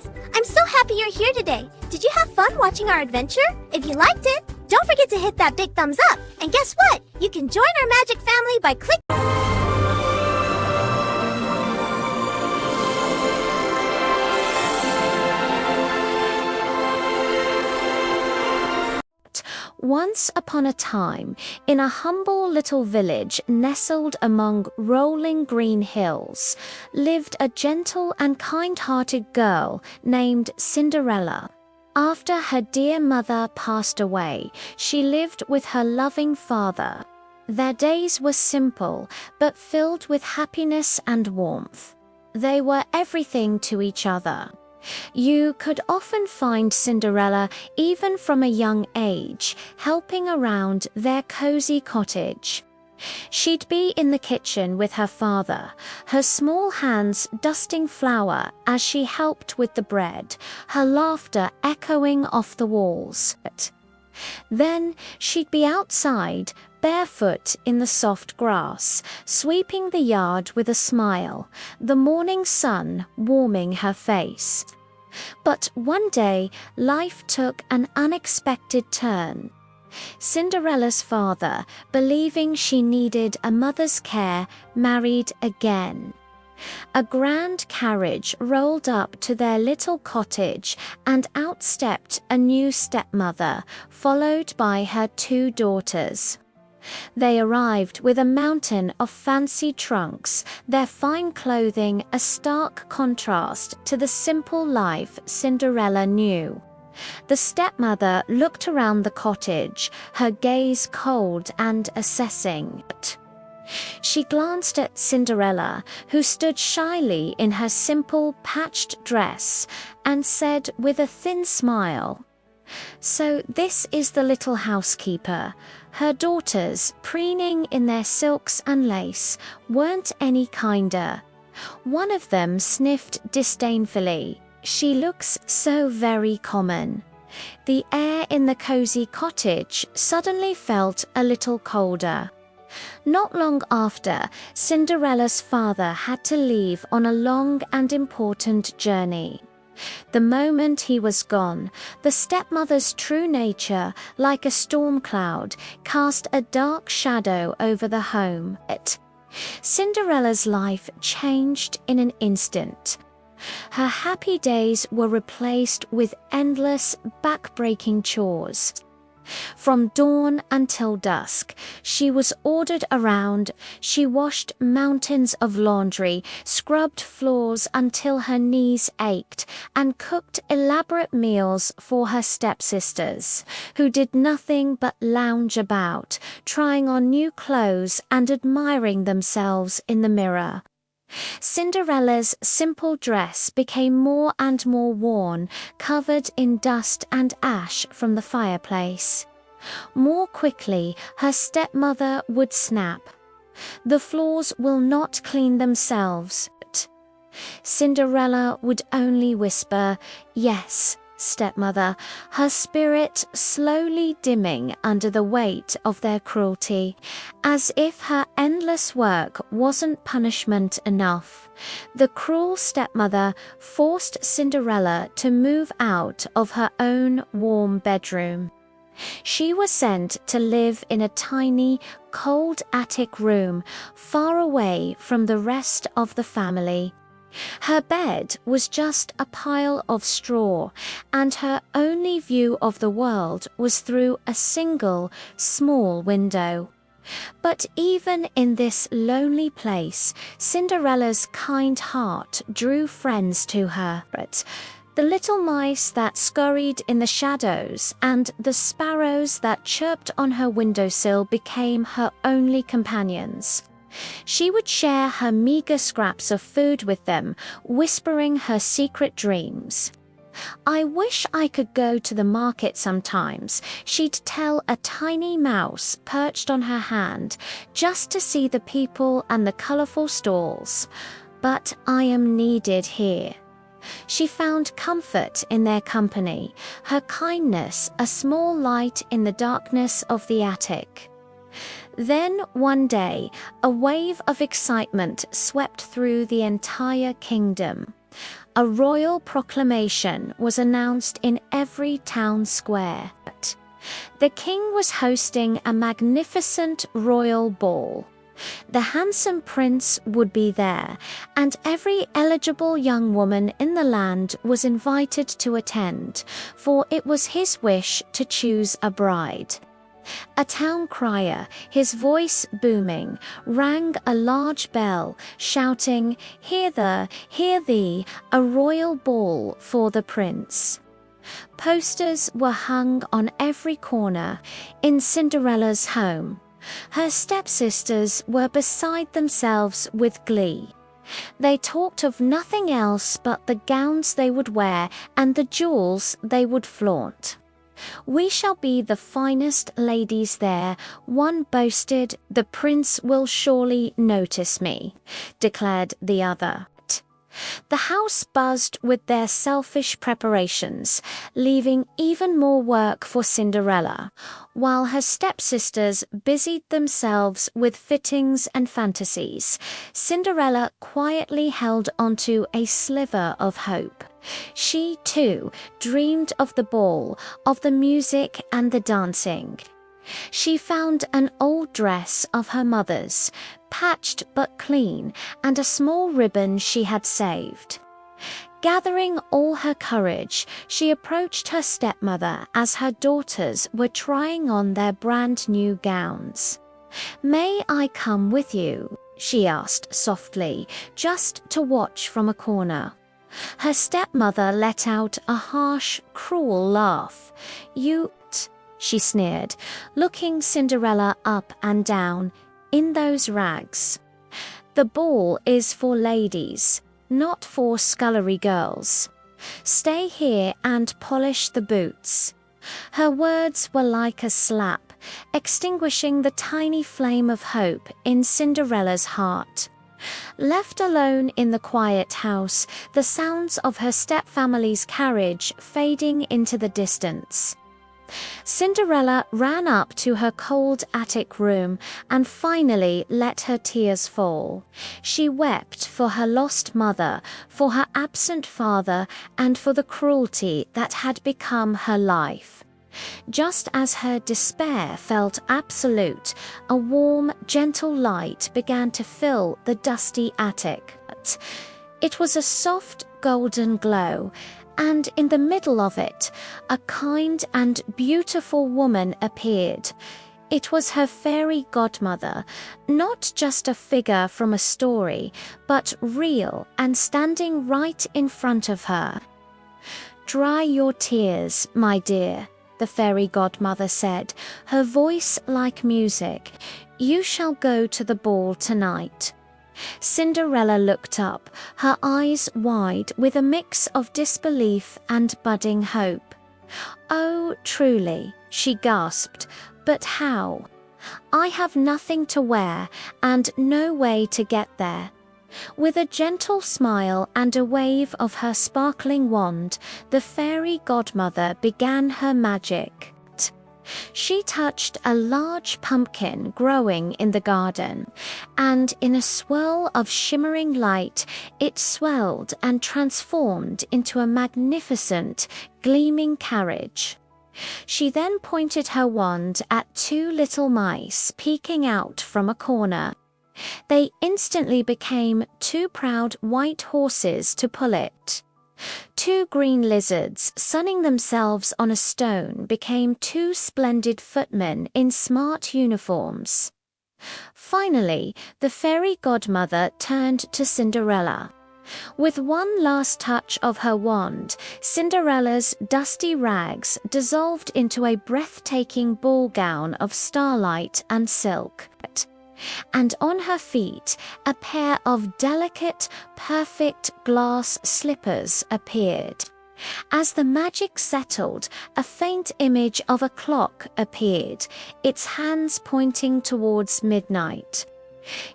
friends! I'm so happy you're here today. Did you have fun watching our adventure? If you liked it, don't forget to hit that big thumbs up. And guess what? You can join our magic family by clicking. Once upon a time, in a humble little village nestled among rolling green hills, lived a gentle and kind-hearted girl named Cinderella. After her dear mother passed away, she lived with her loving father. Their days were simple, but filled with happiness and warmth. They were everything to each other. You could often find Cinderella, even from a young age, helping around their cozy cottage. She'd be in the kitchen with her father, her small hands dusting flour as she helped with the bread, her laughter echoing off the walls. Then she'd be outside, barefoot in the soft grass, sweeping the yard with a smile, the morning sun warming her face. But one day, life took an unexpected turn. Cinderella's father, believing she needed a mother's care, married again. A grand carriage rolled up to their little cottage, and out stepped a new stepmother, followed by her two daughters. They arrived with a mountain of fancy trunks, their fine clothing a stark contrast to the simple life Cinderella knew. The stepmother looked around the cottage, her gaze cold and assessing. She glanced at Cinderella, who stood shyly in her simple patched dress, and said with a thin smile, "So this is the little housekeeper." Her daughters, preening in their silks and lace, weren't any kinder. One of them sniffed disdainfully. "She looks so very common." The air in the cozy cottage suddenly felt a little colder. Not long after, Cinderella's father had to leave on a long and important journey. The moment he was gone, the stepmother's true nature, like a storm cloud, cast a dark shadow over the home. Cinderella's life changed in an instant. Her happy days were replaced with endless, back-breaking chores. From dawn until dusk, she was ordered around. She washed mountains of laundry, scrubbed floors until her knees ached, and cooked elaborate meals for her stepsisters, who did nothing but lounge about, trying on new clothes and admiring themselves in the mirror. Cinderella's simple dress became more and more worn, covered in dust and ash from the fireplace. More quickly, her stepmother would snap. "The floors will not clean themselves." Cinderella would only whisper, "Yes, stepmother," her spirit slowly dimming under the weight of their cruelty, as if her endless work wasn't punishment enough. The cruel stepmother forced Cinderella to move out of her own warm bedroom. She was sent to live in a tiny, cold attic room, far away from the rest of the family. Her bed was just a pile of straw, and her only view of the world was through a single, small window. But even in this lonely place, Cinderella's kind heart drew friends to her. The little mice that scurried in the shadows and the sparrows that chirped on her windowsill became her only companions. She would share her meager scraps of food with them, whispering her secret dreams. "I wish I could go to the market sometimes," she'd tell a tiny mouse perched on her hand, "just to see the people and the colorful stalls. But I am needed here." She found comfort in their company, her kindness a small light in the darkness of the attic. Then one day, a wave of excitement swept through the entire kingdom. A royal proclamation was announced in every town square. The king was hosting a magnificent royal ball. The handsome prince would be there, and every eligible young woman in the land was invited to attend, for it was his wish to choose a bride. A town crier, his voice booming, rang a large bell, shouting, hear thee, a royal ball for the prince." Posters were hung on every corner in Cinderella's home. Her stepsisters were beside themselves with glee. They talked of nothing else but the gowns they would wear and the jewels they would flaunt. "We shall be the finest ladies there," one boasted. "The prince will surely notice me," declared the other. The house buzzed with their selfish preparations, leaving even more work for Cinderella, while her stepsisters busied themselves with fittings and fantasies. Cinderella quietly held onto a sliver of hope. She, too, dreamed of the ball, of the music and the dancing. She found an old dress of her mother's, patched but clean, and a small ribbon she had saved. Gathering all her courage, she approached her stepmother as her daughters were trying on their brand-new gowns. "May I come with you?" she asked softly, just to watch from a corner. Her stepmother let out a harsh, cruel laugh. "You," she sneered, looking Cinderella up and down, "in those rags. The ball is for ladies, not for scullery girls. Stay here and polish the boots." Her words were like a slap, extinguishing the tiny flame of hope in Cinderella's heart. Left alone in the quiet house, the sounds of her stepfamily's carriage fading into the distance, Cinderella ran up to her cold attic room and finally let her tears fall. She wept for her lost mother, for her absent father, and for the cruelty that had become her life. Just as her despair felt absolute, a warm, gentle light began to fill the dusty attic. It was a soft, golden glow, and in the middle of it, a kind and beautiful woman appeared. It was her fairy godmother, not just a figure from a story, but real and standing right in front of her. "Dry your tears, my dear," the fairy godmother said, her voice like music. "You shall go to the ball tonight." Cinderella looked up, her eyes wide with a mix of disbelief and budding hope. "Oh, truly," she gasped, "but how? I have nothing to wear and no way to get there." With a gentle smile and a wave of her sparkling wand, the fairy godmother began her magic. She touched a large pumpkin growing in the garden, and in a swirl of shimmering light, it swelled and transformed into a magnificent, gleaming carriage. She then pointed her wand at two little mice peeking out from a corner. They instantly became two proud white horses to pull it. Two green lizards sunning themselves on a stone became two splendid footmen in smart uniforms. Finally, the fairy godmother turned to Cinderella. With one last touch of her wand, Cinderella's dusty rags dissolved into a breathtaking ball gown of starlight and silk. And on her feet, a pair of delicate, perfect glass slippers appeared. As the magic settled, a faint image of a clock appeared, its hands pointing towards midnight.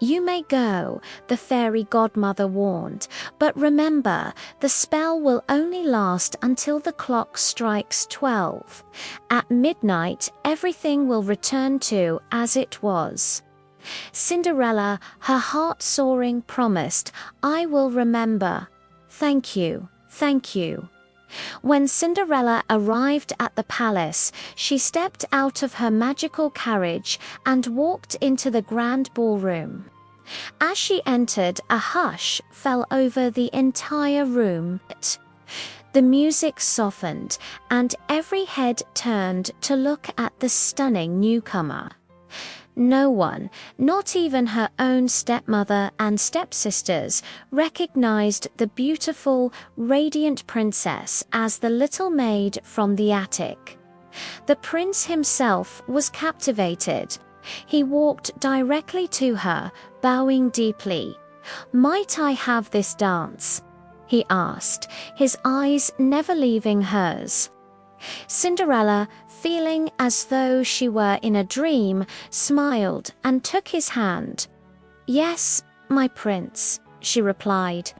"You may go," the fairy godmother warned, "but remember, the spell will only last until the clock strikes 12. At midnight, everything will return to as it was." Cinderella, her heart soaring, promised, "I will remember. Thank you, thank you." When Cinderella arrived at the palace, she stepped out of her magical carriage and walked into the grand ballroom. As she entered, a hush fell over the entire room. The music softened, and every head turned to look at the stunning newcomer. No one, not even her own stepmother and stepsisters, recognized the beautiful, radiant princess as the little maid from the attic. The prince himself was captivated. He walked directly to her, bowing deeply. "Might I have this dance?" he asked, his eyes never leaving hers. Cinderella, feeling as though she were in a dream, smiled and took his hand. "Yes, my prince," she replied.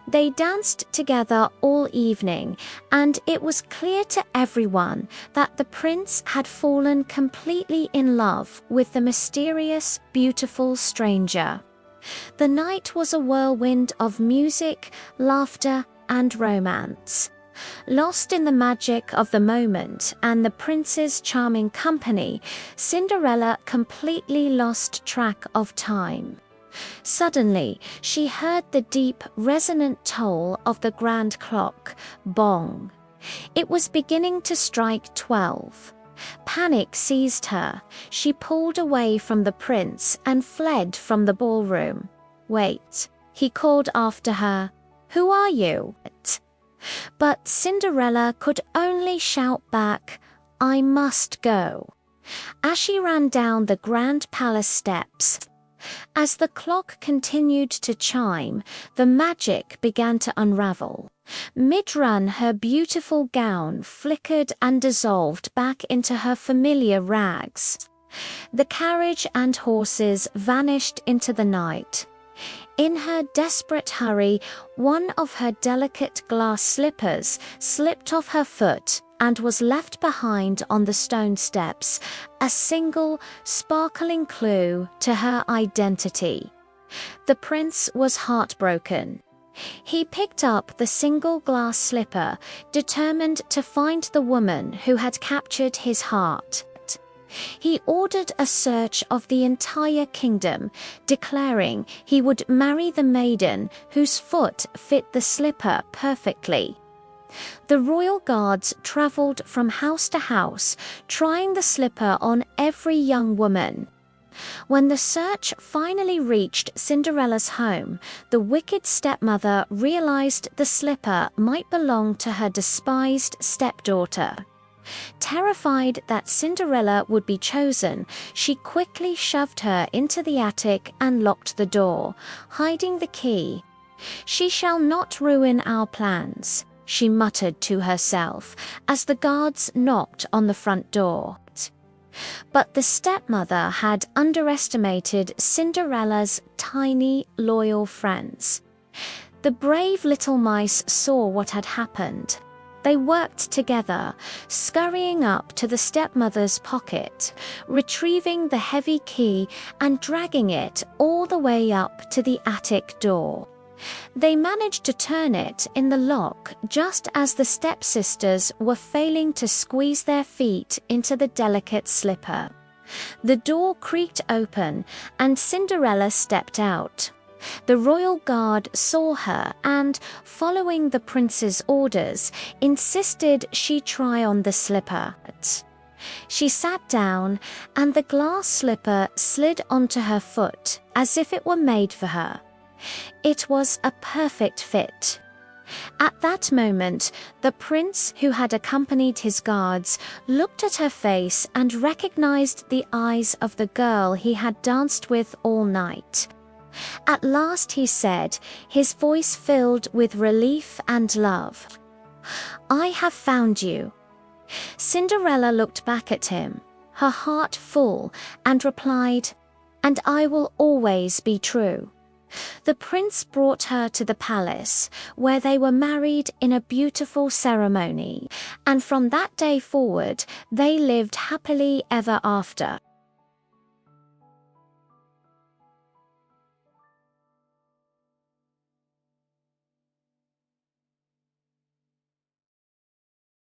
They danced together all evening, and it was clear to everyone that the prince had fallen completely in love with the mysterious, beautiful stranger. The night was a whirlwind of music, laughter, and romance. Lost in the magic of the moment and the prince's charming company, Cinderella completely lost track of time. Suddenly, she heard the deep, resonant toll of the grand clock, bong. It was beginning to strike 12. Panic seized her. She pulled away from the prince and fled from the ballroom. "Wait," he called after her. "Who are you?" But Cinderella could only shout back, "I must go," as she ran down the grand palace steps. As the clock continued to chime, the magic began to unravel. Mid-run, her beautiful gown flickered and dissolved back into her familiar rags. The carriage and horses vanished into the night. In her desperate hurry, one of her delicate glass slippers slipped off her foot and was left behind on the stone steps, a single, sparkling clue to her identity. The prince was heartbroken. He picked up the single glass slipper, determined to find the woman who had captured his heart. He ordered a search of the entire kingdom, declaring he would marry the maiden whose foot fit the slipper perfectly. The royal guards traveled from house to house, trying the slipper on every young woman. When the search finally reached Cinderella's home, the wicked stepmother realized the slipper might belong to her despised stepdaughter. Terrified that Cinderella would be chosen, she quickly shoved her into the attic and locked the door, hiding the key. "She shall not ruin our plans," she muttered to herself as the guards knocked on the front door. But the stepmother had underestimated Cinderella's tiny, loyal friends. The brave little mice saw what had happened. They worked together, scurrying up to the stepmother's pocket, retrieving the heavy key and dragging it all the way up to the attic door. They managed to turn it in the lock just as the stepsisters were failing to squeeze their feet into the delicate slipper. The door creaked open and Cinderella stepped out. The royal guard saw her and, following the prince's orders, insisted she try on the slipper. She sat down, and the glass slipper slid onto her foot as if it were made for her. It was a perfect fit. At that moment, the prince, who had accompanied his guards, looked at her face and recognized the eyes of the girl he had danced with all night. At last he said, his voice filled with relief and love, "I have found you." Cinderella looked back at him, her heart full, and replied, "And I will always be true." The prince brought her to the palace, where they were married in a beautiful ceremony, and from that day forward they lived happily ever after.